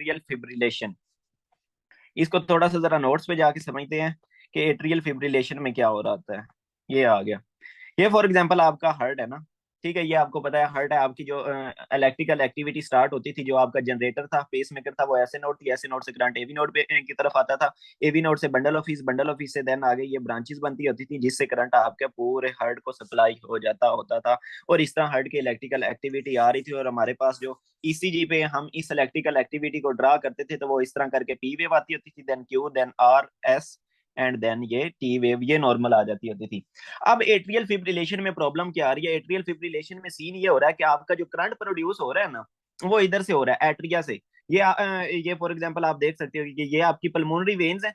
Atrial fibrillation. इसको थोड़ा सा जरा नोट्स पे जाके समझते हैं कि एट्रियल फिब्रिलेशन में क्या हो रहा होता है। ये आ गया। ये फॉर एग्जांपल आपका हार्ट है ना। ठीक है, ये आपको पता है हार्ट है आपकी जो इलेक्ट्रिकल एक्टिविटी स्टार्ट होती थी, जो आपका जनरेटर था, पेस मेकर था, वो ऐसे नोड थी, ऐसे नोड से करंट एवी नोड पे की तरफ आता था। एवी नोड से बंडल ऑफ हीट से देन आगे ये ब्रांचेस बनती होती थी, जिससे करंट आपके पूरे हार्ट को सप्लाई हो जाता होता था। और इस तरह हार्ट की इलेक्ट्रिकल एक्टिविटी आ रही थी, और हमारे पास जो ईसीजी पे हम इस इलेक्ट्रिकल एक्टिविटी को ड्रा करते थे, तो वो इस तरह करके पी वेव आती होती थी, then Q, then R, S, and then ये टी वेव, ये नॉर्मल आ जाती होती थी। अब एट्रियल फिब्रिलेशन में प्रॉब्लम क्या आ रही है? एट्रियल फिब्रिलेशन में सीन ये हो रहा है कि आपका जो करंट प्रोड्यूस हो रहा है ना, वो इधर से हो रहा है एट्रिया से। ये फॉर एग्जांपल आप देख सकते हो कि ये आपकी पल्मोनरी वेन्स है।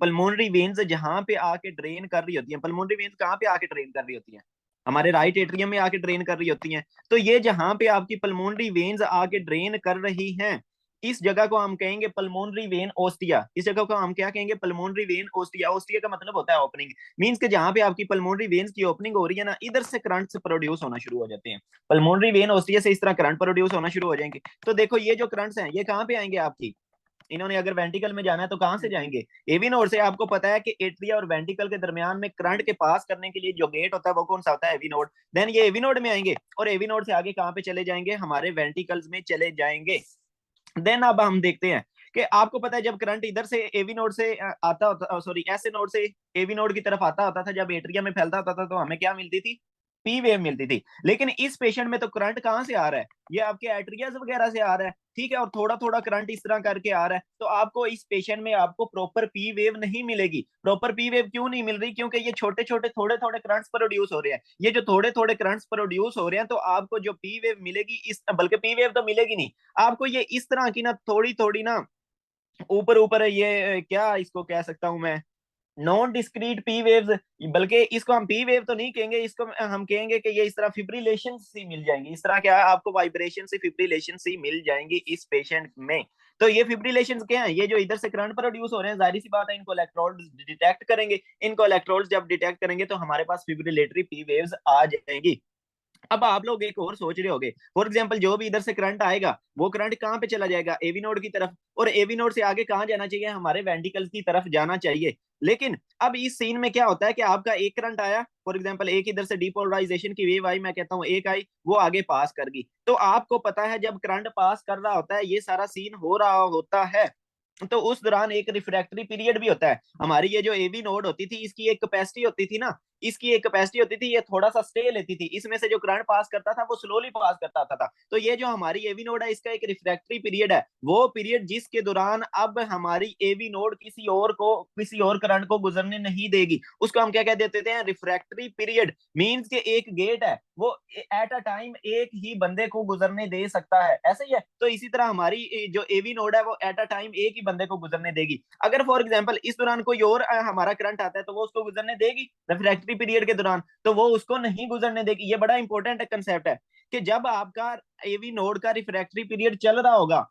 पल्मोनरी वेन्स जहां पे आके ड्रेन कर रही होती हैं, पल्मोनरी वेन्स कहाँ पे आके ड्रेन कर रही होती हैं? हमारे राइट एट्रियम में आके ड्रेन कर रही होती हैं। तो ये जहां पे आपकी पल्मोनरी वेन्स आके ड्रेन कर रही हैं, इस जगह को हम कहेंगे पल्मोनरी वेन ओस्टिया। इस जगह को हम क्या कहेंगे? Pulmonary vein ostia. ओस्टिया का मतलब होता है ओपनिंग। मींस के जहां पे आपकी पल्मोनरी वेन्स की ओपनिंग हो रही है ना, इधर से करंट से प्रोड्यूस होना शुरू हो जाते हैं। पल्मोनरी वेन ओस्टिया से इस तरह करंट प्रोड्यूस होना शुरू हो जाएंगे। तो देखो ये जो करंट्स हैं ये कहाँ पे आएंगे आपकी? इन्होंने अगर वेंटिकल में जाना है तो कहां से जाएंगे? एवी नोड से। आपको पता है कि एट्रिया और वेंटिकल के दरमियान में करंट के पास करने के लिए जो गेट होता है वो कौन सा होता है? AV node. देन ये एवी नोड में आएंगे, और एवी नोड से आगे कहां पे चले जाएंगे? हमारे वेंटिकल्स में चले जाएंगे। देन अब हम देखते हैं कि आपको पता है जब करंट इधर से एवी नोड से आता होता, सॉरी एस नोड से एवी नोड की तरफ आता होता था, जब एट्रिया में फैलता होता था, तो हमें क्या मिलती थी? पी वेव मिलती थी। लेकिन इस पेशेंट में तो करंट कहां से आ रहा है? ये आपके एट्रियाज वगैरह से आ रहा है। ठीक है, और थोड़ा थोड़ा करंट इस तरह करके आ रहा है, तो आपको इस पेशेंट में आपको प्रॉपर पी वेव नहीं मिलेगी। प्रॉपर पी वेव क्यों नहीं मिल रही? क्योंकि ये छोटे छोटे थोड़े थोड़े करंट्स प्रोड्यूस हो रहे हैं। ये जो थोड़े थोड़े करंट्स प्रोड्यूस हो रहे हैं, तो आपको जो पी वेव मिलेगी इस, बल्कि पी वेव तो मिलेगी नहीं आपको, ये इस तरह की ना थोड़ी थोड़ी ना ऊपर ऊपर है। ये क्या इसको कह सकता हूं मैं? Non discrete P waves. बल्कि इसको हम पी वेव तो नहीं कहेंगे, इसको हम कहेंगे कि ये इस तरह फिब्रिलेशन सी मिल जाएंगी। इस तरह क्या है, आपको वाइब्रेशन से फिब्रिलेशन सी मिल जाएंगी इस पेशेंट में। तो ये फिब्रिलेशन क्या है? ये जो इधर से करंट प्रोड्यूस हो रहे हैं, जाहिर सी बात है इनको इलेक्ट्रोड डिटेक्ट करेंगे। इनको इलेक्ट्रोड जब डिटेक्ट करेंगे तो हमारे पास फिब्रिलेटरी पी वेव्स आ जाएंगी। अब आप लोग एक और सोच रहे होगे, फॉर एग्जाम्पल जो भी इधर से करंट आएगा वो करंट कहाँ पे चला जाएगा? एवी नोड की तरफ। और एवी नोड से आगे कहाँ जाना चाहिए? हमारे वेंटिकल्स की तरफ जाना चाहिए। लेकिन अब इस सीन में क्या होता है कि आपका एक करंट आया, फॉर एग्जाम्पल एक इधर से डिपोलराइजेशन की वेव आई, मैं कहता हूँ एक आई, वो आगे पास कर गई। तो आपको पता है जब करंट पास कर रहा होता है, ये सारा सीन हो रहा होता है, तो उस दौरान एक रिफ्रैक्टरी पीरियड भी होता है। हमारी ये जो एवी नोड होती थी, इसकी एक कैपेसिटी होती थी ना, इसकी एक कैपेसिटी होती थी, ये थोड़ा सा स्टे लेती थी, इसमें से जो करंट पास करता था वो स्लोली पास करता था। तो ये जो हमारी एवी नोड है, इसका एक रिफ्रैक्टरी पीरियड है, वो पीरियड जिसके दौरान अब हमारी एवी नोड किसी और करंट को गुजरने नहीं देगी, उसको हम क्या कह देते थे? Refractory period. मींस के एक गेट है, वो एट अ टाइम एक ही बंदे को गुजरने दे सकता है, ऐसे ही है। तो इसी तरह हमारी जो एवी नोड है वो एट अ टाइम एक ही बंदे को गुजरने देगी। अगर फॉर एग्जांपल इस दौरान कोई और हमारा करंट आता है, तो वो उसको गुजरने देगी रिफ्रैक्टरी पीरियड के दौरान? तो वो उसको नहीं गुजरने देगी। ये बड़ा इंपॉर्टेंट कंसेप्ट है कि जब आपका एवी नोड का रिफ्रैक्टरी पीरियड चल रहा होगा,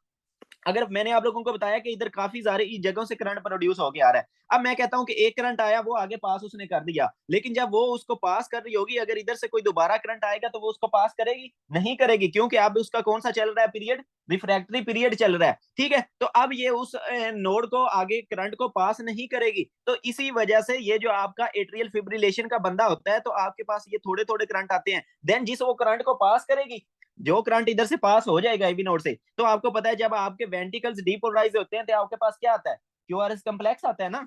अगर मैंने आप लोगों को बताया कि इधर काफी सारे जगहों से करंट प्रोड्यूस होके आ रहा है, अब मैं कहता हूं कि एक करंट आया, वो आगे पास उसने कर दिया, लेकिन जब वो उसको पास कर रही होगी, अगर इधर से कोई दोबारा करंट आएगा तो वो उसको पास करेगी? नहीं करेगी, क्योंकि अब उसका कौन सा चल रहा है पीरियड? रिफ्रैक्टरी पीरियड चल रहा है। ठीक है, तो अब ये उस नोड को आगे करंट को पास नहीं करेगी। तो इसी वजह से ये जो आपका एट्रियल फिब्रिलेशन का बंदा होता है, तो आपके पास ये थोड़े थोड़े करंट आते हैं, देन जिस वो करंट को पास करेगी, जो करंट इधर से पास हो जाएगा एवी नोड से, तो आपको पता है जब आपके वेंटिकल्स डीपोलराइज होते हैं तो आपके पास क्या आता है? क्यूआरएस कम्प्लेक्स आता है ना।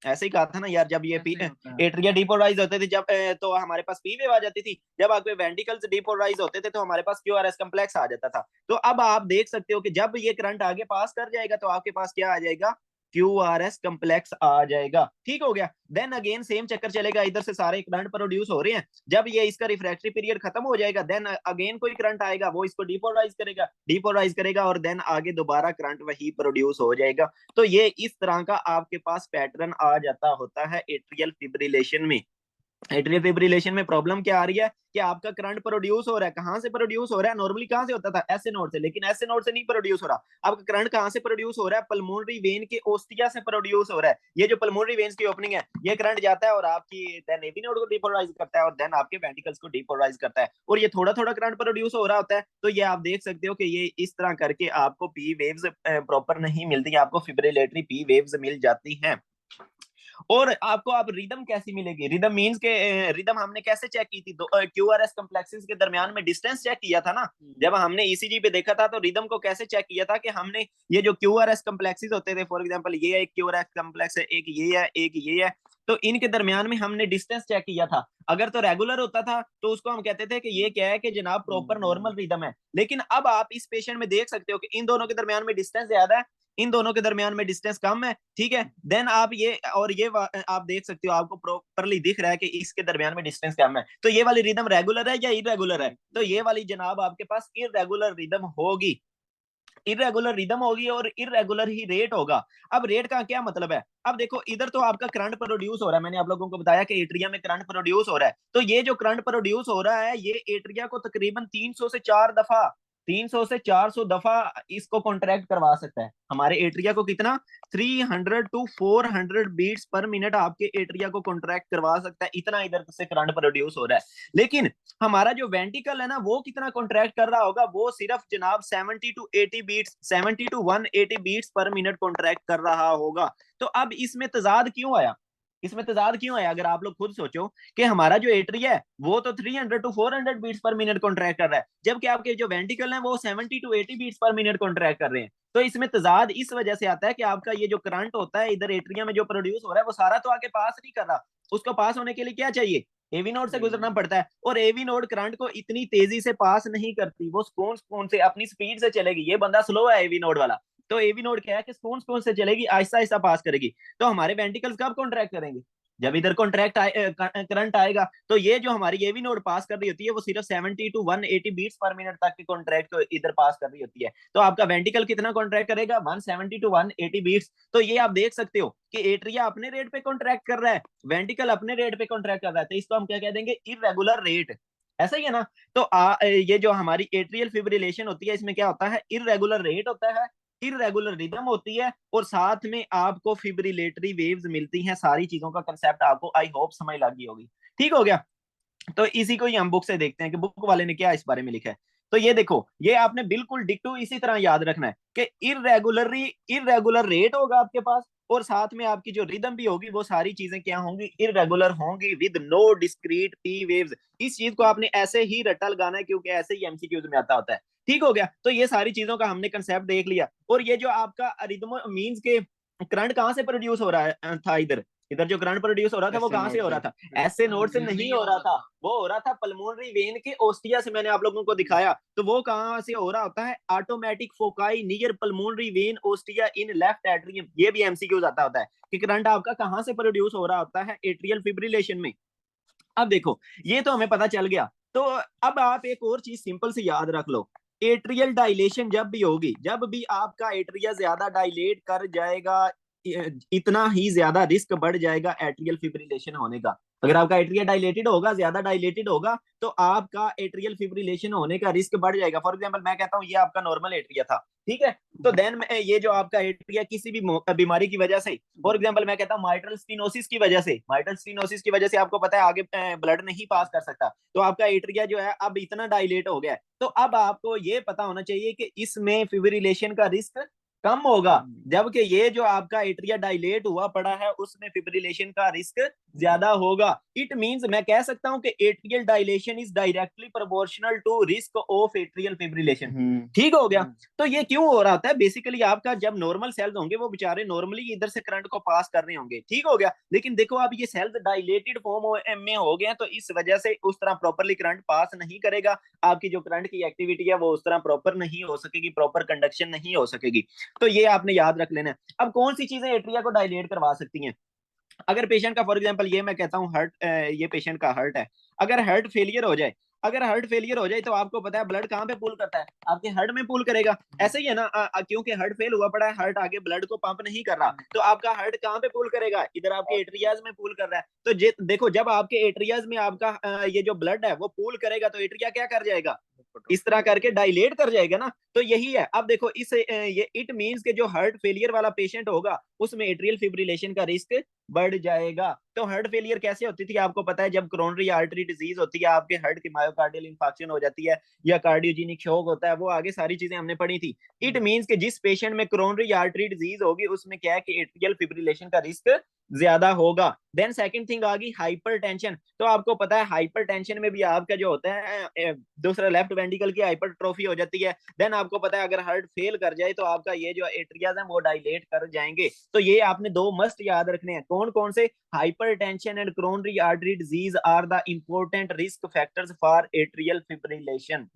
ऐसे ही कहा था ना यार, जब ये ऐसे ही होता है। एट्रिया डीपोलराइज होते थे जब तो हमारे पास पी वेव आ जाती थी। जब आपके वेंटिकल्स डीपोलराइज होते थे तो हमारे पास क्यूआरएस कम्प्लेक्स आ जाता था। तो अब आप देख सकते हो कि जब ये करंट आगे पास कर जाएगा तो आपके पास क्या आ जाएगा? क्यू आर एस कम्प्लेक्स आ जाएगा। ठीक हो गया। देन अगेन सेम चक्कर चलेगा, इधर से सारे करंट प्रोड्यूस हो रहे हैं, जब ये इसका रिफ्रैक्टरी पीरियड खत्म हो जाएगा, देन अगेन कोई करंट आएगा, वो इसको डिपोलराइज करेगा और देन आगे दोबारा करंट वही प्रोड्यूस हो जाएगा। तो ये इस तरह का आपके पास पैटर्न आ जाता होता है एट्रियल फिब्रिलेशन में। एट्रियल फिब्रिलेशन में प्रॉब्लम क्या आ रही है कि आपका करंट प्रोड्यूस हो रहा है, कहां से प्रोड्यूस हो रहा है, नॉर्मली कहां से होता था, एसए नोड से, लेकिन एसए नोड से नहीं प्रोड्यूस हो रहा। आपका करंट कहां से प्रोड्यूस हो रहा है, पल्मोनरी वेन के ओस्टिया से प्रोड्यूस हो रहा है। ये जो पल्मोनरी वेन्स की ओपनिंग है, ये करंट जाता है और आपकी देन एवी नोड को डिपोलराइज करता है और देन आपके वेंट्रिकल्स को डिपोलराइज करता है, और ये थोड़ा थोड़ा करंट प्रोड्यूस हो रहा होता है। तो ये आप देख सकते हो कि ये इस तरह करके आपको पी वेव्स प्रॉपर नहीं मिलती, आपको फिब्रिलेटरी पी वेव्स मिल जाती हैं। और आपको अब रिदम कैसी मिलेगी, रिदम मींस के रिदम हमने कैसे चेक की थी, क्यूआरएस कॉम्प्लेक्सेस के दरमियान में डिस्टेंस चेक किया था ना, जब हमने ईसीजी पे देखा था तो रिदम को कैसे चेक किया था कि हमने ये जो क्यूआरएस कॉम्प्लेक्सेस होते थे, फॉर एग्जांपल ये एक क्यूआरएस कॉम्प्लेक्स है, एक ये है, एक ये है, तो इनके दरमियान में हमने डिस्टेंस चेक किया था। अगर तो रेगुलर होता था तो उसको हम कहते थे कि ये क्या है कि जनाब प्रॉपर नॉर्मल रिदम है। लेकिन अब आप इस पेशेंट में देख सकते हो कि इन दोनों के दरमियान में डिस्टेंस ज्यादा है, इन दोनों के दरमियान में डिस्टेंस कम है, ठीक है। देन आप ये और ये आप देख सकते हो, आपको प्रॉपरली दिख रहा है कि इसके दरमियान में डिस्टेंस कम है। तो ये वाली रिदम रेगुलर है या इरेगुलर है, तो ये वाली जनाब आपके पास इरेगुलर रिदम होगी, इरेगुलर रिदम होगी और इरेगुलर ही रेट होगा। अब रेट का क्या मतलब है, अब देखो इधर तो आपका करंट प्रोड्यूस हो रहा है, मैंने आप लोगों को बताया कि एट्रिया में करंट प्रोड्यूस हो रहा है, तो ये जो करंट प्रोड्यूस हो रहा है ये एट्रिया को तकरीबन 300 से 4 दफा, 300 से 400 दफा इसको कॉन्ट्रैक्ट करवा सकता है हमारे एट्रिया को। कितना, 300 टू 400 बीट्स पर मिनट आपके एट्रिया को कॉन्ट्रैक्ट करवा सकता है, इतना इधर से करंट प्रोड्यूस हो रहा है। लेकिन हमारा जो वेंटिकल है ना, वो कितना कॉन्ट्रैक्ट कर रहा होगा, वो सिर्फ जनाब 70 to 80 beats, 70 to 180 beats per minute contract कर रहा होगा। तो अब इसमें तजाद क्यों आया, इसमें तजाद क्यों आया, अगर आप लोग खुद सोचो कि हमारा जो एट्रिया है वो तो 300 to 400 beats per minute contract कर रहा है, जबकि आपके जो वेंटिकल है वो 70 to 80 beats per minute contract कर रहे हैं। तो इसमें तजाद इस वजह से आता है कि आपका ये जो करंट होता है इधर एट्रिया में जो प्रोड्यूस हो रहा है वो सारा तो आगे पास नहीं कर रहा, उसको पास होने के लिए क्या चाहिए, एवी नोड से गुजरना पड़ता है, और एवी नोड करंट को इतनी तेजी से पास नहीं करती, वो स्पून स्पून से अपनी स्पीड से चलेगी। ये बंदा स्लो है एवी नोड वाला, तो एवी नोड क्या है कि स्पून स्पून से चलेगी, आहिस्ता आहिस्ता पास करेगी। तो हमारे वेंटिकल्स कब कॉन्ट्रैक्ट करेंगे, जब इधर कॉन्ट्रैक्ट करंट आएगा। तो ये जो हमारी एवी नोड पास कर रही होती है वो सिर्फ 70 टू 180 बीट्स पर मिनट तक के कॉन्ट्रैक्ट को इधर पास कर रही होती है। तो आपका वेंटिकल कितना कॉन्ट्रैक्ट करेगा, 170 टू 180 बीट्स। तो ये आप देख सकते हो कि एट्रिया अपने रेट पे कॉन्ट्रैक्ट कर रहा है, वेंटिकल अपने रेट पे कॉन्ट्रैक्ट कर रहा है, तो इसको हम क्या कह देंगे, इरेगुलर रेट। ऐसा ही है ना। तो ये जो हमारी एट्रियल फिब्रिलेशन होती है इसमें क्या होता है, इरेगुलर रेट होता है, इरेगुलर रिदम होती है, और साथ में आपको फिब्रिलेटरी वेव्स मिलती हैं। सारी चीजों का कंसेप्ट आपको आई होप समझ लग गई होगी, ठीक हो गया। तो इसी को ही हम बुक से देखते हैं कि बुक वाले ने क्या इस बारे में लिखा है। तो ये देखो, ये आपने बिल्कुल डिक्टो इसी तरह याद रखना है कि इरेगुलर रेट होगा आपके पास, और साथ में आपकी जो रिदम भी होगी वो सारी चीजें क्या होंगी, इरेगुलर होंगी with no discrete P waves. इस चीज को आपने ऐसे ही रट्टा लगाना है क्योंकि ऐसे ही एमसीक्यूज में आता होता है, ठीक हो गया। तो ये सारी चीजों का हमने कंसेप्ट देख लिया। और ये जो आपका रिदम मींस के करंट कहां से प्रोड्यूस हो रहा है था, इधर इधर जो करंट प्रोड्यूस हो रहा था वो ऐसे कहां से नोट हो से। रहा था, ऐसे नोड से नहीं हो रहा था, वो हो रहा था पल्मोनरी वेन के ओस्टिया से, मैंने आप लोगों को दिखाया। तो वो कहां से हो रहा होता है, automatic foci near pulmonary vein ostia in left atrium. ये भी एमसीक्यूज आता होता है कि करंट आपका कहां से प्रोड्यूस हो रहा होता है, एट्रियल फिब्रिलेशन में। अब देखो, ये तो हमें पता चल गया। तो अब आप एक और चीज सिंपल से याद रख लो, एट्रियल डायलेशन जब भी होगी, जब भी आपका एट्रिया ज्यादा डायलेट कर जाएगा, इतना ही ज्यादा रिस्क बढ़ जाएगा एट्रियल फिब्रिलेशन होने का। अगर आपका एट्रिया डायलेटेड होगा, ज्यादा डायलेटेड होगा, तो आपका एट्रियल फिब्रिलेशन होने का रिस्क बढ़ जाएगा। फॉर एग्जांपल मैं कहता हूँ ये आपका नॉर्मल एट्रिया था, ठीक है। तो देन ये जो आपका एट्रिया किसी भी बीमारी की वजह से, फॉर एग्जांपल मैं कहता हूँ माइट्रल स्टीनोसिस की वजह से, माइट्रल स्टीनोसिस की वजह से आपको पता है आगे ब्लड नहीं पास कर सकता, तो आपका एट्रिया जो है अब इतना डायलेट हो गया है। तो अब आपको ये पता होना चाहिए कि इसमें फिब्रिलेशन का रिस्क कम होगा, जबकि ये जो आपका एट्रिया डायलेट हुआ पड़ा है उसमें फिब्रिलेशन का रिस्क ज्यादा होगा। इट मींस मैं कह सकता हूं कि atrial dilation is directly proportional to risk of atrial fibrillation, ठीक हो गया। तो ये क्यों हो रहा होता है, बेसिकली आपका जब नॉर्मल सेल्स होंगे वो बेचारे नॉर्मली इधर से करंट को पास कर रहे होंगे, ठीक हो गया। लेकिन देखो अब ये सेल्स डायलेटेड फॉर्म में हो गए, तो इस वजह से उस तरह प्रॉपरली करंट पास नहीं करेगा, आपकी जो करंट की एक्टिविटी है वो उस तरह प्रॉपर नहीं हो सकेगी, प्रॉपर कंडक्शन नहीं हो सकेगी। तो ये आपने याद रख लेना है। अब कौन सी चीजें एट्रिया को डायलेट करवा सकती हैं, अगर पेशेंट का फॉर एग्जांपल ये मैं कहता हूँ हार्ट, ये पेशेंट का हार्ट है, अगर हार्ट फेलियर हो जाए, अगर हार्ट फेलियर हो जाए तो आपको पता है ब्लड कहाँ पे पुल करता है, आपके हार्ट में पुल करेगा। ऐसे ही है ना, क्योंकि हार्ट फेल हुआ पड़ा है, हार्ट आगे ब्लड को पंप नहीं कर रहा, तो आपका हार्ट कहाँ पे पुल करेगा, इधर आपके एट्रियाज में पुल कर रहा है। तो देखो जब आपके एट्रियाज में आपका ये जो ब्लड है वो पुल करेगा तो एट्रिया क्या कर जाएगा, इस तरह करके डायलेट कर जाएगा ना। तो यही है। अब देखो इस ये इट मींस के जो हार्ट फेलियर वाला पेशेंट होगा उसमें एट्रियल फिब्रिलेशन का रिस्क बढ़ जाएगा। तो हार्ट फेलियर कैसे होती थी आपको पता है, जब कोरोनरी आर्टरी डिजीज होती है, आपके हार्ट की मायोकार्डियल इंफाक्शन हो जाती है या कार्डियोजेनिक शॉक होता है, वो आगे सारी चीजें हमने पढ़ी थी। इट मींस के जिस पेशेंट में कोरोनरी आर्टरी डिजीज होगी उसमें क्या है कि एट्रियल फिब्रिलेशन का रिस्क ज्यादा होगा। देन सेकंड थिंग आ गई हाइपरटेंशन। तो आपको पता है हाइपरटेंशन में भी आपका जो होता है दूसरा लेफ्ट वेंट्रिकल की हाइपरट्रोफी हो जाती है। देन आपको पता है अगर हार्ट फेल कर जाए तो आपका ये जो एट्रियाज है वो डायलेट कर जाएंगे। तो ये आपने दो मस्ट याद रखने हैं। कौन कौन से, hypertension and coronary artery disease are the important risk factors for atrial fibrillation.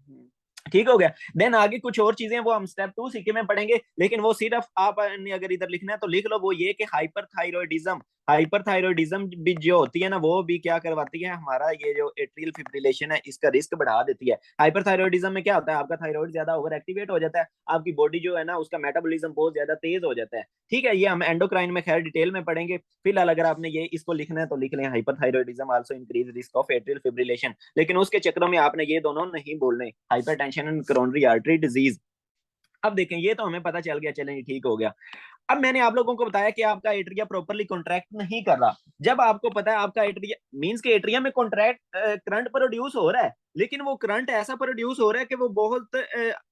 ठीक हो गया। देन आगे कुछ और चीजें वो हम स्टेप 2 सीखे में पढ़ेंगे, लेकिन वो सिर्फ आप अगर इधर लिखना है तो लिख लो, वो ये कि हाइपरथायरॉयडिज्म, हाइपरथायरॉयडिज्म भी जो होती है ना वो भी क्या करवाती है, हमारा ये जो एट्रियल फिब्रिलेशन है इसका रिस्क बढ़ा देती है। हाइपरथायरॉयडिज्म में क्या होता है, आपका थायराइड ज्यादा ओवर एक्टिवेट हो जाता है, आपकी बॉडी जो है ना उसका मेटाबॉलिज्म बहुत ज्यादा तेज हो जाता है। ठीक है, ये हम एंडोक्राइन में खैर डिटेल में पढ़ेंगे। फिलहाल अगर आपने ये इसको लिखना है तो लिख लें, hyperthyroidism also increase risk of atrial fibrillation, लेकिन उसके चक्रों में आपने ये दोनों नहीं बोलने, hypertension and coronary artery disease. अब देखें ये तो हमें पता चल गया, चलें ठीक हो गया। अब मैंने आप लोगों को बताया कि आपका एट्रिया प्रॉपरली कॉन्ट्रैक्ट नहीं कर रहा। जब आपको पता है आपका एट्रिया मींस के एट्रिया में कॉन्ट्रैक्ट करंट प्रोड्यूस हो रहा है, लेकिन वो करंट ऐसा प्रोड्यूस हो रहा है कि वो बहुत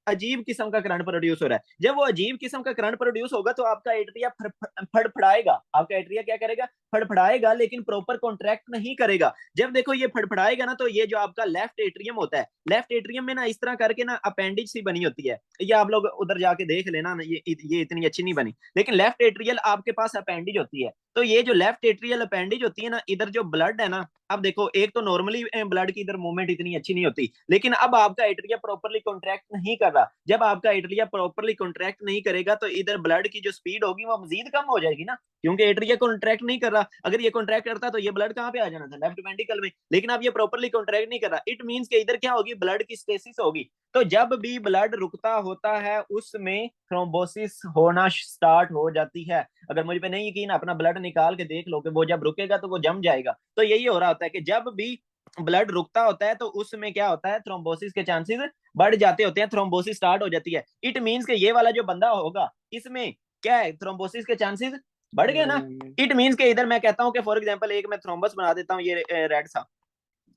अजीब किस्म का करंट प्रोड्यूस हो रहा है। जब वो अजीब किस्म का करंट प्रोड्यूस होगा तो आपका एट्रिया फड़फड़ाएगा, आपका एट्रिया क्या करेगा, फड़फड़ाएगा, लेकिन प्रॉपर कॉन्ट्रैक्ट नहीं करेगा। जब देखो ये फड़फड़ाएगा ना तो ये जो आपका लेफ्ट एट्रियम होता है, लेफ्ट एट्रियम में ना इस तरह करके ना अपेंडिज सी बनी होती है, ये आप लोग उधर जाके देख लेना, ये इतनी अच्छी नहीं बनी, लेकिन लेफ्ट एट्रियल आपके पास अपेंडिज होती है। तो ये जो लेफ्ट एट्रियल अपेंडिज होती है ना, इधर जो ब्लड है ना, अब देखो एक तो नॉर्मली ब्लड की इधर मूवमेंट इतनी अच्छी नहीं होती, लेकिन अब आपका एट्रिया प्रॉपरली कॉन्ट्रैक्ट नहीं कर रहा। जब आपका एट्रिया प्रॉपरली कॉन्ट्रैक्ट नहीं करेगा तो इधर ब्लड की जो स्पीड होगी वो मजीद कम हो जाएगी ना, क्योंकि एट्रिया कॉन्ट्रैक्ट नहीं कर रहा। अगर ये कॉन्ट्रैक्ट करता तो ये ब्लड कहाँ पे आ जाना था, लेफ्ट वेंट्रिकल में, लेकिन अब ये प्रॉपरली कॉन्ट्रैक्ट नहीं कर रहा। इट मींस के इधर क्या होगी, ब्लड की स्टेसिस होगी। तो जब भी ब्लड रुकता होता है उसमें थ्रोम्बोसिस होना स्टार्ट हो जाती है। अगर मुझ पे नहीं यकीन, अपना ब्लड निकाल के देख लो कि वो जब रुकेगा तो वो जम जाएगा। तो यही हो रहा होता है कि जब भी ब्लड रुकता होता है तो उसमें क्या होता है, थ्रोम्बोसिस के चांसेस बढ़ जाते होते हैं, थ्रोम्बोसिस स्टार्ट हो जाती है। इट मींस के ये वाला जो बंदा होगा इसमें क्या है, थ्रोम्बोसिस के चांसेस बढ़ गए ना। इट मींस के इधर मैं कहता हूँ कि फॉर एग्जांपल एक मैं थ्रोम्बस बना देता हूँ, ये रेड सा,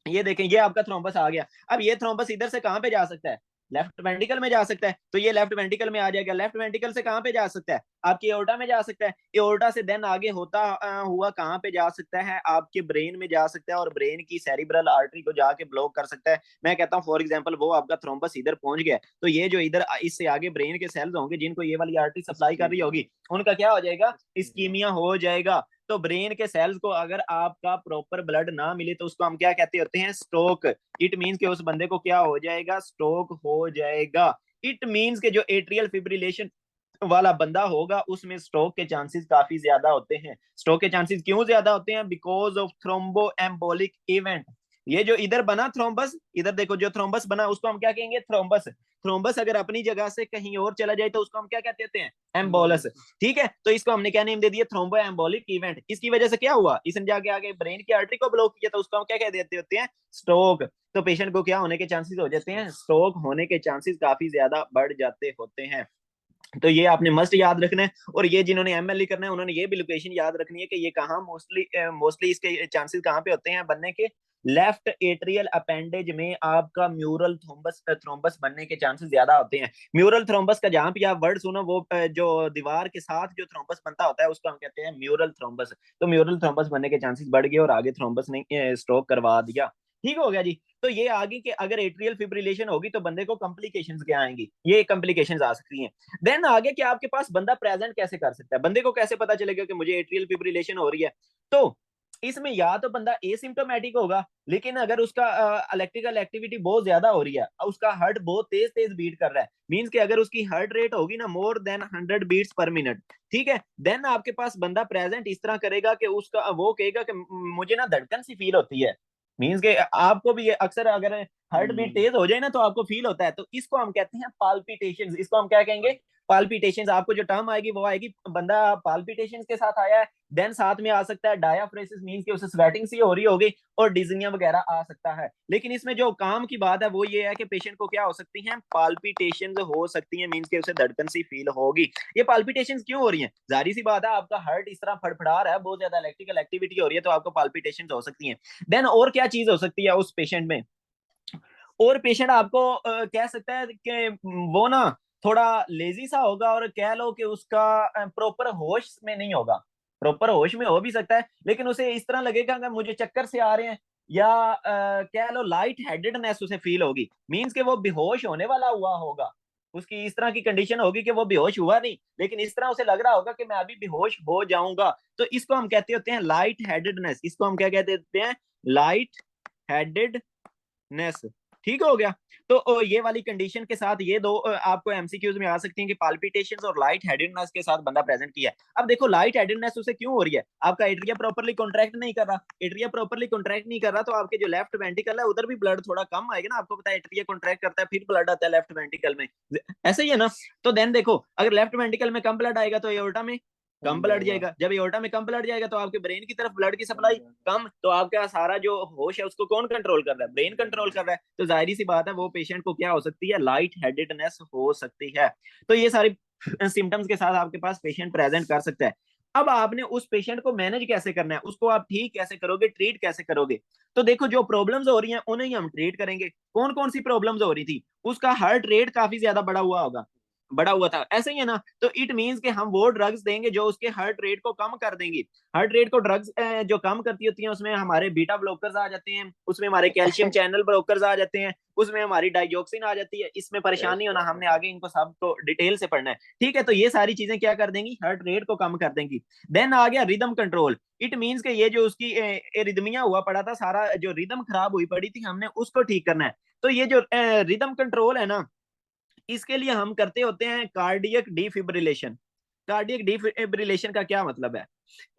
ये देखें ये आपका थ्रोम्बस आ गया। अब ये थ्रोम्बस इधर से कहां पे जा सकता है, लेफ्ट वेंट्रिकल में जा सकता है, तो ये लेफ्ट वेंट्रिकल में आ जाएगा। लेफ्ट वेंट्रिकल से कहां पे जा सकता है, आपकी एओर्टा में जा सकता है। एओर्टा से देन आगे होता हुआ कहां पे जा सकता है, आपके ब्रेन में जा सकता है, और ब्रेन की सेरिब्रल आर्टरी को जाके ब्लॉक कर सकता है। मैं कहता हूँ फॉर एग्जाम्पल वो आपका थ्रोम्बस इधर पहुंच गया, तो ये जो इधर इससे आगे ब्रेन के सेल्स होंगे जिनको ये वाली आर्टरी सप्लाई कर रही होगी, उनका क्या हो जाएगा, इस्कीमिया हो जाएगा। तो ब्रेन के सेल्स को अगर आपका प्रॉपर ब्लड ना मिले तो उसको हम क्या कहते होते हैं, स्ट्रोक। इट मींस के उस बंदे को क्या हो जाएगा, स्ट्रोक हो जाएगा। इट मींस के जो एट्रियल फिब्रिलेशन वाला बंदा होगा उसमें स्ट्रोक के चांसेस काफी ज्यादा होते हैं। स्ट्रोक के चांसेस क्यों ज्यादा होते हैं, बिकॉज ऑफ थ्रोम्बो एम्बोलिक इवेंट। ये जो इधर बना थ्रोम्बस, इधर देखो जो थ्रोम्बस बना उसको हम क्या कहेंगे, थ्रोम्बस। थ्रोम्बस अगर अपनी जगह से कहीं और चला जाए तो उसको हम क्या कहते हैं, एम्बोलस। ठीक है, तो इसको हमने क्या नेम दे दिया, थ्रोम्बो एम्बोलिक इवेंट। इसकी वजह से क्या हुआ, इसने जाके आगे ब्रेन की आर्टरी को ब्लॉक किया, तो उसको हम क्या कह देते होते हैं, स्ट्रोक। तो पेशेंट को क्या होने के चांसेस हो जाते हैं, स्ट्रोक होने के चांसेस काफी ज्यादा बढ़ जाते होते हैं। तो ये आपने मस्ट याद रखना है। और ये जिन्होंने एमएलई करना है उन्होंने ये भी लोकेशन याद रखनी है कि ये कहाँ मोस्टली मोस्टली इसके चांसेस कहाँ पे होते हैं बनने के, लेफ्ट एट्रियल अपेंडेज में आपका म्यूरल थ्रोम्बस थ्रोम्बस बनने के चांसेस ज्यादा होते हैं। म्यूरल थ्रोम्बस का जहां भी आप वर्ड सुनो वो जो दीवार के साथ जो थ्रोम्बस बनता होता है उसको हम कहते हैं म्यूरल थ्रोम्बस। तो म्यूरल थ्रोम्बस बनने के चांसेस बढ़ गए और आगे थ्रोम्बस ने स्ट्रोक करवा दिया। ठीक हो गया जी। तो ये आगे के अगर एट्रियल फिब्रिलेशन होगी तो बंदे को कॉम्प्लिकेशंस क्या आएंगी, ये कॉम्प्लिकेशंस आ सकती हैं। देन आगे कि आपके पास बंदा प्रेजेंट कैसे कर सकता है, बंदे को कैसे पता चलेगा कि मुझे एट्रियल फिब्रिलेशन हो रही है। तो इसमें या तो बंदा एसिम्प्टोमेटिक होगा, लेकिन अगर उसका इलेक्ट्रिकल एक्टिविटी बहुत ज्यादा हो रही है, उसका हार्ट बहुत तेज तेज बीट कर रहा है, मींस कि अगर उसकी हार्ट रेट होगी ना more than 100 beats per minute, ठीक है, देन आपके पास बंदा प्रेजेंट इस तरह करेगा कि उसका वो कहेगा कि मुझे ना धड़कन सी फील होती है। मीन्स के आपको भी अक्सर अगर हार्ट बीट तेज हो जाए ना तो आपको फील होता है, तो इसको हम कहते हैं पाल्पिटेशन। इसको हम क्या कहेंगे? पाल्पिटेशन। आपको जो टर्म आएगी वो आएगी, बंदा पाल्पिटेशन के साथ आया है, देन साथ में आ सकता है डायाफ्रेसिस, मीन्स कि उसे स्वेटिंग सी हो रही होगी, और डिजनिया वगैरह आ सकता है। लेकिन इसमें जो काम की बात है वो ये है कि पेशेंट को क्या हो सकती है? पाल्पिटेशन हो सकती है, मीन्स कि उसे धड़कन सी फील होगी। ये पाल्पिटेशन क्यों हो रही है? जाहिर सी बात है, आपका हार्ट इस तरह फड़फड़ा रहा है, बहुत ज्यादा इलेक्ट्रिकल एक्टिविटी हो रही है, तो आपको पाल्पिटेशन हो सकती है। देन और क्या चीज हो सकती है उस पेशेंट में? और पेशेंट आपको कह सकता है कि वो ना थोड़ा लेजी सा होगा, और कह लो कि उसका प्रॉपर होश में नहीं होगा। प्रॉपर होश में हो भी सकता है, लेकिन उसे इस तरह लगेगा कि मुझे चक्कर से आ रहे हैं, या कह लो लाइट हेडेडनेस उसे फील होगी, मींस के वो बेहोश होने वाला हुआ होगा। उसकी इस तरह की कंडीशन होगी कि वो बेहोश हुआ नहीं, लेकिन इस तरह उसे लग रहा होगा कि मैं अभी बेहोश हो जाऊंगा। तो इसको हम कहते होते हैं लाइट हेडेडनेस। इसको हम क्या कहते होते हैं? लाइट हेडेड नेस। ठीक हो गया। तो ये वाली कंडीशन के साथ ये दो आपको एमसीक्यूज में आ सकती हैं कि पाल्पिटेशंस और लाइट हेडेडनेस के साथ बंदा प्रेजेंट किया है। अब देखो लाइट हेडेडनेस उसे क्यों हो रही है? आपका एट्रिया प्रॉपर्ली कॉन्ट्रैक्ट नहीं कर रहा। एट्रिया प्रॉपर्ली कॉन्ट्रैक्ट नहीं कर रहा, तो आपके जो लेफ्ट वेंट्रिकल है उधर भी ब्लड थोड़ा कम आएगा ना। आपको पता है एट्रिया कॉन्ट्रैक्ट करता है फिर ब्लड आता है लेफ्ट वेंट्रिकल में, ऐसे ही है ना। तो देन देखो, अगर लेफ्ट वेंट्रिकल में कम ब्लड आएगा तो एओर्टा में कम ब्लड जाएगा। जब एओर्टा में कम ब्लड जाएगा तो आपके ब्रेन की तरफ ब्लड की सप्लाई कम, तो आपका सारा जो होश है उसको कौन कंट्रोल कर रहा है? ब्रेन कंट्रोल कर रहा है। तो जाहिर सी बात है वो पेशेंट को क्या हो सकती है? लाइट हेडेडनेस हो सकती है। तो ये सारी सिम्टम्स के साथ आपके पास पेशेंट प्रेजेंट कर सकता है। अब आपने उस पेशेंट को मैनेज कैसे करना है, उसको आप ठीक कैसे करोगे, ट्रीट कैसे करोगे? तो देखो, जो प्रॉब्लम्स हो रही हैं उन्हें ही हम ट्रीट करेंगे। कौन कौन सी प्रॉब्लम्स हो रही थी? उसका हार्ट रेट काफी ज्यादा बढ़ा हुआ होगा, बढ़ा हुआ था, ऐसे ही है ना। तो इट मींस कि हम वो ड्रग्स देंगे जो उसके हार्ट रेट को कम कर देंगी। हार्ट रेट को ड्रग्स जो कम करती होती हैं उसमें हमारे बीटा ब्लॉकर्स आ जाते हैं, उसमें हमारे कैल्शियम चैनल ब्लॉकर्स आ जाते हैं, उसमें हमारी डाइजॉक्सिन आ जाती है। इसमें परेशानी होना, हमने आगे इनको सबको डिटेल से पढ़ना है, ठीक है। तो ये सारी चीजें क्या कर देंगी? हार्ट रेट को कम कर देंगी। देन आ गया रिदम कंट्रोल। इट मींस कि ये जो उसकी रिदमिया हुआ पड़ा था, सारा जो रिदम खराब हुई पड़ी थी, हमने उसको ठीक करना है। तो ये जो रिदम कंट्रोल है ना, इसके लिए हम करते होते हैं कार्डियक डिफिब्रिलेशन। कार्डियक डिफिब्रिलेशन का क्या मतलब है,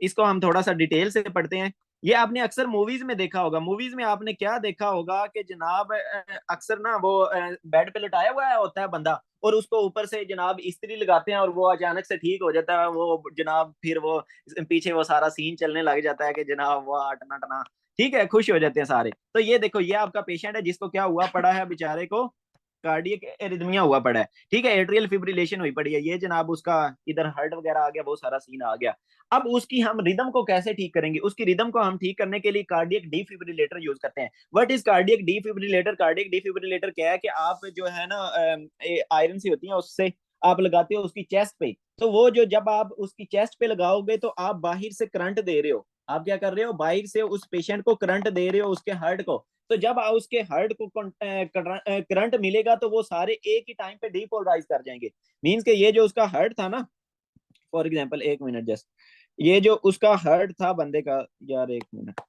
इसको हम थोड़ा सा डिटेल से पढ़ते हैं। ये आपने अक्सर मूवीज में देखा होगा। मूवीज में आपने क्या देखा होगा कि जनाब अक्सर ना वो बेड पे लटाया हुआ होता है बंदा, और उसको ऊपर से जनाब इस्त्री लगाते हैं और वो अचानक से ठीक हो जाता है वो जनाब। फिर वो पीछे वो सारा सीन चलने लग जाता है कि जनाब वो टना टना, ठीक है, खुश हो जाते हैं सारे। तो ये देखो, ये आपका पेशेंट है जिसको क्या हुआ पड़ा है बेचारे को? कार्डियक एरिथमिया हुआ पड़ा है, ठीक है, एट्रियल फिब्रिलेशन हुई पड़ी है। ये जनाब उसका इधर हार्ट वगैरह आ गया, बहुत सारा सीन आ गया। अब उसकी हम रिदम को कैसे ठीक करेंगे? उसकी रिदम को हम ठीक करने के लिए कार्डियक डिफिब्रिलेटर यूज करते हैं। What is cardiac defibrillator? Cardiac defibrillator क्या है कि आप जो है ना आयरन सी होती है उससे आप लगाते हो उसकी चेस्ट पे। तो वो जो जब आप उसकी चेस्ट पे लगाओगे तो आप बाहर से करंट दे रहे हो। आप क्या कर रहे हो? बाहर से उस पेशेंट को करंट दे रहे हो, उसके हार्ट को। तो जब उसके हार्ट को करंट मिलेगा तो वो सारे एक ही टाइम पे डीपोलराइज कर जाएंगे। मींस के ये जो उसका हार्ट था ना, फॉर एग्जांपल, एक मिनट जस्ट, ये जो उसका हार्ट था बंदे का, यार एक मिनट।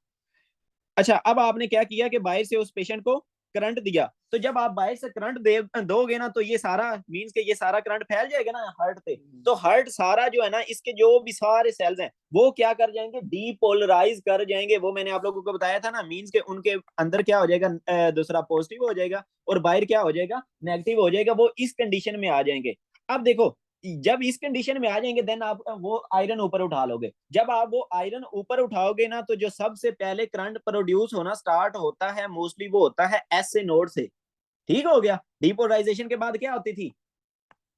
अच्छा, अब आपने क्या किया कि बाहर से उस पेशेंट को करंट दिया। तो जब आप बाहर से करंट दे दोगे ना, तो ये सारा मींस के ये सारा करंट फैल जाएगा ना हार्ट पे। तो हार्ट सारा जो है ना, इसके जो भी सारे सेल्स हैं वो क्या कर जाएंगे? डीपोलराइज कर जाएंगे। वो मैंने आप लोगों को बताया था ना, मींस के उनके अंदर क्या हो जाएगा? दूसरा पॉजिटिव हो जाएगा और बाहर क्या हो जाएगा? नेगेटिव हो जाएगा। वो इस कंडीशन में आ जाएंगे। अब देखो, जब इस कंडीशन में आ जाएंगे देन आप वो आयरन ऊपर उठा लोगे। जब आप वो आयरन ऊपर उठाओगे ना, तो जो सबसे पहले करंट प्रोड्यूस होना स्टार्ट होता है मोस्टली वो होता है एस ए नोड से। ठीक हो गया। डिपोलराइजेशन के बाद क्या होती थी?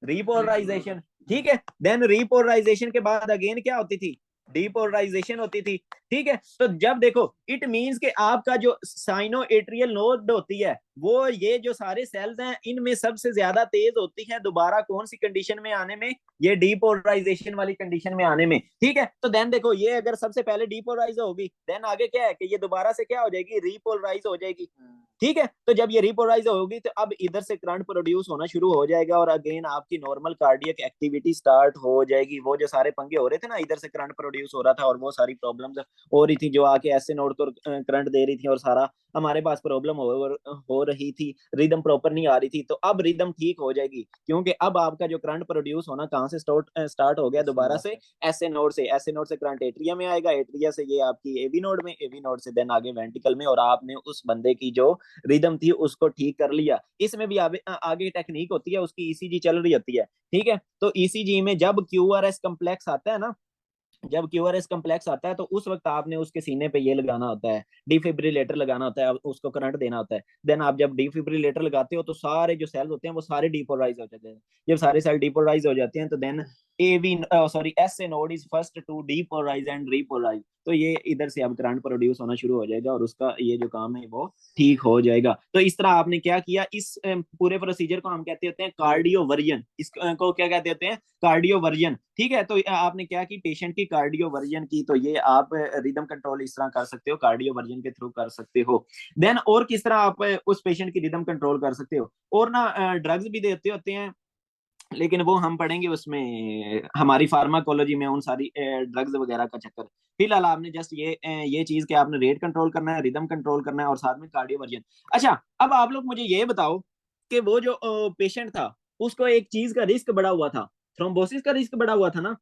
रिपोलराइजेशन। ठीक है। देन रिपोलराइजेशन के बाद अगेन क्या होती थी? डिपोलराइजेशन होती थी। ठीक है। तो जब देखो, इट मींस कि आपका जो साइनो एट्रियल नोड होती है, वो ये जो सारे सेल्स हैं इनमें सबसे ज्यादा तेज होती है दोबारा कौन सी कंडीशन में आने में? ये डीपोलराइजेशन वाली कंडीशन में आने में। ठीक है। तो देन देखो, ये अगर सबसे पहले डीपोलराइज होगी, देन आगे क्या है कि ये दोबारा से क्या हो जाएगी? रिपोलराइज हो जाएगी। ठीक है। तो जब ये रिपोलराइज होगी तो अब इधर से करंट प्रोड्यूस होना शुरू हो जाएगा और अगेन आपकी नॉर्मल कार्डियक एक्टिविटी स्टार्ट हो जाएगी। वो जो सारे पंगे हो रहे थे ना, इधर से करंट प्रोड्यूस हो रहा था और वो सारी प्रॉब्लम्स हो रही थी जो आके ऐसे नोड तौड़ करंट दे रही थी और सारा हमारे पास प्रॉब्लम हो रही थी, रिदम प्रॉपर नहीं आ रही थी, तो अब रिदम ठीक हो जाएगी, क्योंकि अब आपका जो करंट प्रोड्यूस होना कहाँ से स्टार्ट हो गया दोबारा से, एसए नोड से करंट एट्रिया में आएगा, एट्रिया से ये आपकी एवी नोड में, एवी नोड से देन आगे वेंटिकल में, और आपने उस बंदे की जो रिदम थी उसको ठीक कर लिया। इसमें भी आगे टेक्निक होती है, उसकी ईसीजी चल रही होती है, ठीक है। तो ईसीजी में जब क्यूआरएस कम्प्लेक्स आता है ना, जब क्यूआरएस कम्प्लेक्स आता है तो उस वक्त आपने उसके सीने पे ये लगाना होता है, डिफिब्रिलेटर लगाना होता है, उसको करंट देना होता है। देन आप जब डिफिब्रिलेटर लगाते हो तो सारे जो सेल्स होते हैं वो सारे डिपोलराइज हो जाते हैं। जब सारे सेल डिपोलराइज हो जाते हैं तो then AV sorry S A node is first to depolarize and repolarize, तो ये इधर से अब करंट प्रोड्यूस होना शुरू हो जाएगा और उसका ये जो काम है वो ठीक हो जाएगा। तो इस तरह आपने क्या किया, इस पूरे प्रोसीजर को हम कहते होते हैं कार्डियो वर्जन, इसको क्या कहते होते हैं, कार्डियो वर्जन, ठीक है। तो आपने क्या की, पेशेंट की कार्डियो वर्जन की, तो ये आप रिदम कंट्रोल इस तरह कर सकते हो, कार्डियो वर्जन के थ्रू कर सकते हो। देन और किस तरह आप उस पेशेंट की रिदम कंट्रोल कर सकते हो, और ना ड्रग्स भी देते होते हैं, लेकिन वो हम पढ़ेंगे उसमें हमारी फार्माकोलॉजी में, उन सारी ड्रग्स वगैरह का चक्कर। फिलहाल आपने जस्ट ये चीज कि आपने रेट कंट्रोल करना है, रिदम कंट्रोल करना है और साथ में कार्डियोवर्जन। अच्छा, अब आप लोग मुझे ये बताओ कि वो जो पेशेंट था उसको एक चीज का रिस्क बढ़ा हुआ था, थ्रोम्बोसिस का रिस्क बढ़ा हुआ था ना,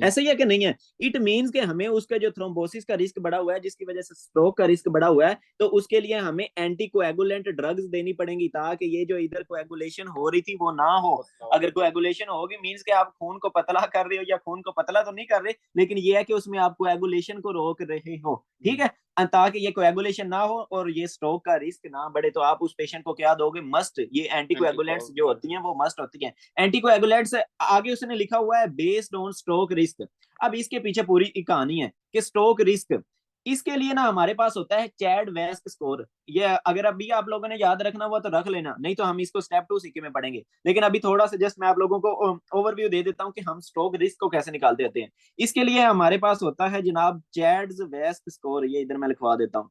ऐसा ही है कि नहीं है? इट मींस कि हमें उसका जो थ्रोम्बोसिस का रिस्क बढ़ा हुआ है, जिसकी वजह से स्ट्रोक का रिस्क बढ़ा हुआ है, तो उसके लिए हमें एंटीकोएगुलेंट ड्रग्स देनी पड़ेंगी, ताकि ये जो इधर कोएगुलेशन हो रही थी वो ना हो। अगर कोएगुलेशन होगी मींस कि आप खून को पतला कर रहे हो, या खून को पतला तो नहीं कर रहे, लेकिन ये है कि उसमें आप कोएगुलेशन को रोक रहे हो, ठीक है, ताकि ये कोएगुलेशन ना हो और ये स्ट्रोक का रिस्क ना बढ़े। तो आप उस पेशेंट को क्या दोगे, मस्ट, ये एंटीकोएगुलेंट्स जो होती हैं वो मस्ट होती हैं। एंटीकोएगुलेंट्स आगे उसने लिखा हुआ है बेस्ड ऑन स्ट्रोक रिस्क। अब इसके पीछे पूरी कहानी है कि स्ट्रोक रिस्क, इसके लिए ना हमारे पास होता है चैड वेस्क स्कोर। ये अगर अभी आप लोगों ने याद रखना हुआ तो रख लेना, नहीं तो हम इसको स्टेप 2 सीखे में पढ़ेंगे। लेकिन अभी थोड़ा सा जस्ट मैं आप लोगों को ओवरव्यू दे देता हूं कि हम स्ट्रोक रिस्क को कैसे निकालते होते हैं। इसके लिए हमारे पास होता है जनाब चैड्स वेस्क स्कोर, ये इधर मैं लिखवा देता हूँ,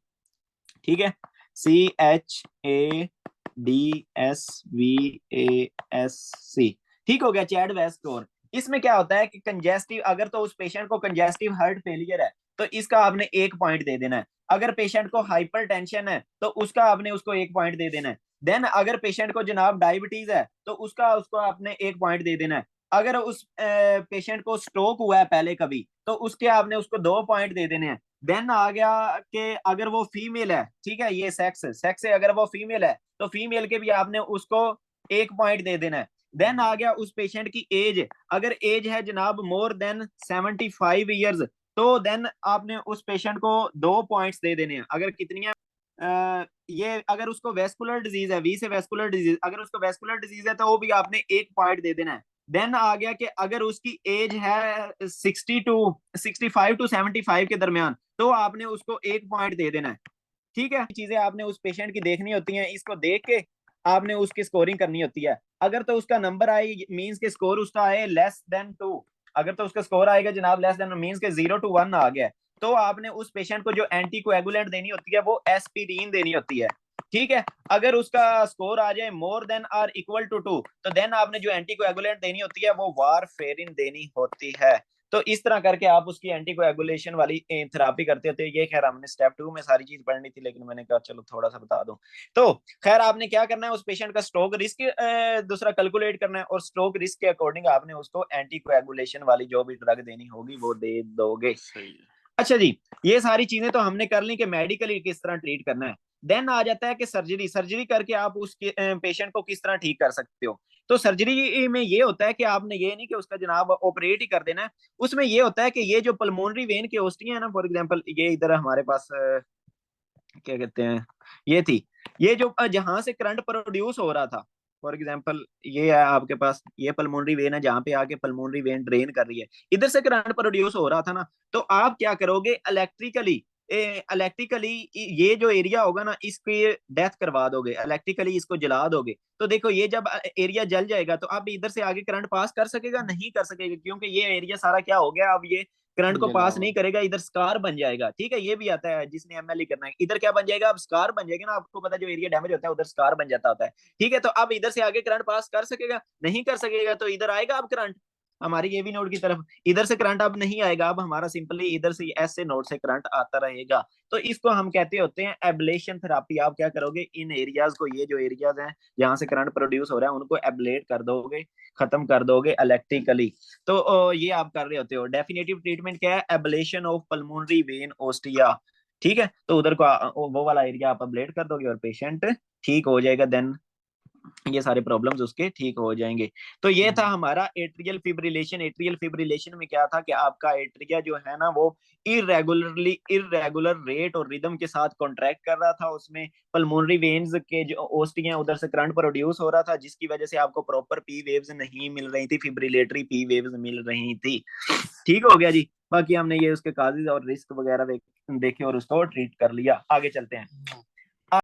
ठीक है, CHADSVASC, ठीक हो गया, चैड वेस्क स्कोर। इसमें क्या होता है कि कंजेस्टिव, अगर तो उस पेशेंट को कंजेस्टिव हार्ट फेलियर है तो इसका आपने 1 पॉइंट दे देना है। अगर पेशेंट को हाइपर टेंशन है तो उसका आपने उसको 1 पॉइंट दे देना है। देन अगर पेशेंट को जनाब डायबिटीज है तो उसका उसको आपने 1 पॉइंट दे देना है। अगर उस पेशेंट को स्ट्रोक हुआ है पहले कभी तो उसके आपने उसको 2 पॉइंट दे देने हैं। देन आ गया कि अगर वो फीमेल है, ठीक है, ये सेक्स है, अगर वो फीमेल है तो फीमेल के भी आपने उसको 1 पॉइंट दे देना है। देन आ गया उस पेशेंट की एज, अगर एज है जनाब मोर देन 75 ईयर्स, तो देन आपने उस पेशेंट को 2 पॉइंट्स दे देने हैं। अगर कितनी ये अगर उसको वेस्कुलर डिजीज है, वी से वेस्कुलर डिजीज, अगर उसको वेस्कुलर डिजीज है तो वो भी आपने 1 पॉइंट दे देना है। देन आ गया कि अगर उसकी एज है 65 टू 75 के दरमियान, तो आपने उसको 1 पॉइंट दे देना है, ठीक है। चीजें आपने उस पेशेंट की देखनी होती हैं, इसको देख के आपने उसकी स्कोरिंग करनी होती है। अगर तो उसका नंबर आए मींस के स्कोर उसका आए लेस देन 2, अगर तो उसका स्कोर आएगा जनाब लेस देन मींस के 0 to 1 आ गया, तो आपने उस पेशेंट को जो एंटी कोएगुलेंट देनी होती है वो एस्पिरिन देनी होती है, ठीक है। अगर उसका स्कोर आ जाए more than or equal to 2, तो देन आपने जो एंटी कोएगुलेंट देनी होती है वो वारफेरिन देनी होती है। तो इस तरह करके आप उसकी एंटी कोएगुलेशन वाली थेरापी करते होते। ये खैर हमने स्टेप 2 में सारी चीज पढ़नी थी, लेकिन मैंने कहा चलो थोड़ा सा बता दूं। तो खैर आपने क्या करना है, उस पेशेंट का स्ट्रोक रिस्क दूसरा कैलकुलेट करना है, और स्ट्रोक रिस्क के अकॉर्डिंग आपने उसको एंटी कोएगुलेशन वाली जो भी ड्रग देनी होगी वो दे दोगे। अच्छा जी, ये सारी चीजें तो हमने कर ली कि मेडिकली किस तरह ट्रीट करना है। देन आ जाता है कि सर्जरी, सर्जरी करके आप उस पेशेंट को किस तरह ठीक कर सकते हो। तो सर्जरी में ये होता है कि आपने ये नहीं कि उसका जनाब ऑपरेट ही कर देना है। उसमें ये होता है कि ये जो पल्मोनरी वेन की ओस्टियां है ना, फॉर एग्जांपल ये इधर हमारे पास क्या कहते हैं, ये थी, ये जो जहां से करंट प्रोड्यूस हो रहा था, फॉर एग्जांपल ये है आपके पास, ये पल्मोनरी वेन है जहां पे आके पल्मोनरी वेन ड्रेन कर रही है, इधर से करंट प्रोड्यूस हो रहा था ना। तो आप क्या करोगे, इलेक्ट्रिकली ये जो एरिया होगा ना इसके डेथ करवा दोगे, इलेक्ट्रिकली इसको जला दोगे। तो देखो ये जब एरिया जल जाएगा तो अब इधर से आगे करंट पास कर सकेगा, नहीं कर सकेगा, क्योंकि ये एरिया सारा क्या हो गया, अब ये करंट को पास नहीं करेगा, इधर स्कार बन जाएगा, ठीक है। ये भी आता है जिसने एमएलई करना है, इधर क्या बन जाएगा, अब स्कार बन जाएगा ना, आपको पता है जो एरिया डैमेज होता है उधर स्कार बन जाता होता है, ठीक है। तो अब इधर से आगे करंट पास कर सकेगा, नहीं कर सकेगा, तो इधर आएगा अब करंट, हमारी एवी नोड की तरफ। इधर से करंट अब नहीं आएगा, अब हमारा सिंपली इधर से ऐसे नोड से करंट आता रहेगा। तो इसको हम कहते होते हैं एब्लेशन थेरापी। आप क्या करोगे, इन एरियाज को, ये जो एरियाज हैं जहां से करंट प्रोड्यूस हो रहा है, उनको एब्लेट कर दोगे, खत्म कर दोगे इलेक्ट्रिकली। तो ये आप कर रहे होते हो। डेफिनेटिव ट्रीटमेंट क्या है, ablation of pulmonary vein ostia. ठीक है, तो उधर को वो वाला एरिया आप एब्लेट कर दोगे और पेशेंट ठीक हो जाएगा। देन ये सारे प्रॉब्लम्स उसके ठीक हो जाएंगे। तो ये था हमारा एट्रियल फिब्रिलेशन। एट्रियल फिब्रिलेशन में क्या था कि आपका एट्रिया जो है ना वो इरेगुलर रेट और रिदम के साथ कॉन्ट्रैक्ट कर रहा था। उसमें पल्मोनरी वेन्स के जो ओस्टियां, उधर से करंट प्रोड्यूस हो रहा था, जिसकी वजह से आपको प्रॉपर पी वेव्स नहीं मिल रही थी, फिब्रिलेटरी पी वेव्स मिल रही थी। ठीक हो गया जी। बाकी हमने ये उसके काजेज और रिस्क वगैरह देखे और उसको ट्रीट कर लिया। आगे चलते हैं।